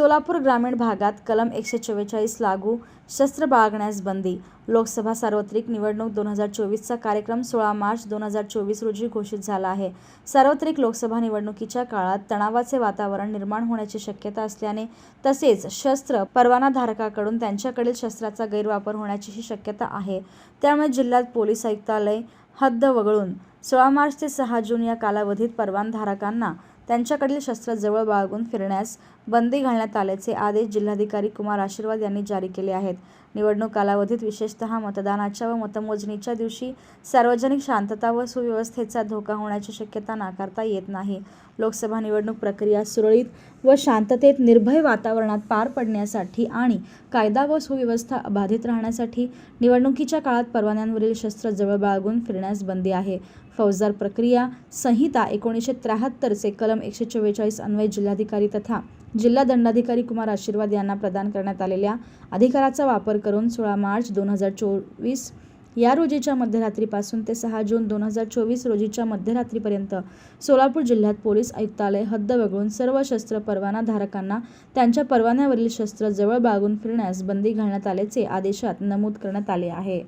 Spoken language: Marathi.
सोलापूर ग्रामीण भागात कलम 144 लागू, शस्त्र बाळगण्यास बंदी. लोकसभा सार्वत्रिक निवडणूक 2024चा कार्यक्रम 16 मार्च 2024 रोजी घोषित झाला आहे. सार्वत्रिक लोकसभा निवडणुकीच्या काळात तणावाचे वातावरण निर्माण होण्याची शक्यता असल्याने तसेच शस्त्र परवानाधारकाकडून त्यांच्याकडील शस्त्राचा गैरवापर होण्याचीही शक्यता आहे. त्यामुळे जिल्ह्यात पोलीस आयुक्तालय हद्द वगळून 16 मार्च ते 6 जून या कालावधीत परवानाधारकांना त्यांच्याकडील शस्त्र जवळ बाळगून फिरण्यास बंदी घालण्यात आल्याचे आदेश जिल्हाधिकारी कुमार आशीर्वाद यांनी जारी केले आहेत. निवडणूक कालावधीत विशेषतः मतदानाच्या व मतमोजणीच्या दिवशी सार्वजनिक शांतता व सुव्यवस्थेचा धोका होण्याची शक्यता नाकारता येत नाही. लोकसभा निवडणूक प्रक्रिया सुरळीत व शांततेत निर्भय वातावरणात पार पडण्यासाठी आणि कायदा व सुव्यवस्था अबाधित राहण्यासाठी निवडणुकीच्या काळात परवान्यांवरील शस्त्र जवळ बाळगून फिरण्यास बंदी आहे. फौजदार प्रक्रिया संहिता 1973 चे कलम 144 अन्वये जिल्हाधिकारी तथा जिल्हा दंडाधिकारी कुमार आशीर्वाद यांना प्रदान करण्यात आलेल्या अधिकाराचा वापर करून 16 मार्च 2024 या रोजीच्या मध्यरात्रीपासून ते 6 जून 2024 रोजीच्या मध्यरात्रीपर्यंत सोलापूर जिल्ह्यात पोलीस आयुक्तालय हद्द वगळून सर्व शस्त्र परवानाधारकांना त्यांच्या परवान्यावरील शस्त्र जवळ बाळगून फिरण्यास बंदी घालण्यात आल्याचे आदेशात नमूद करण्यात आले आहे.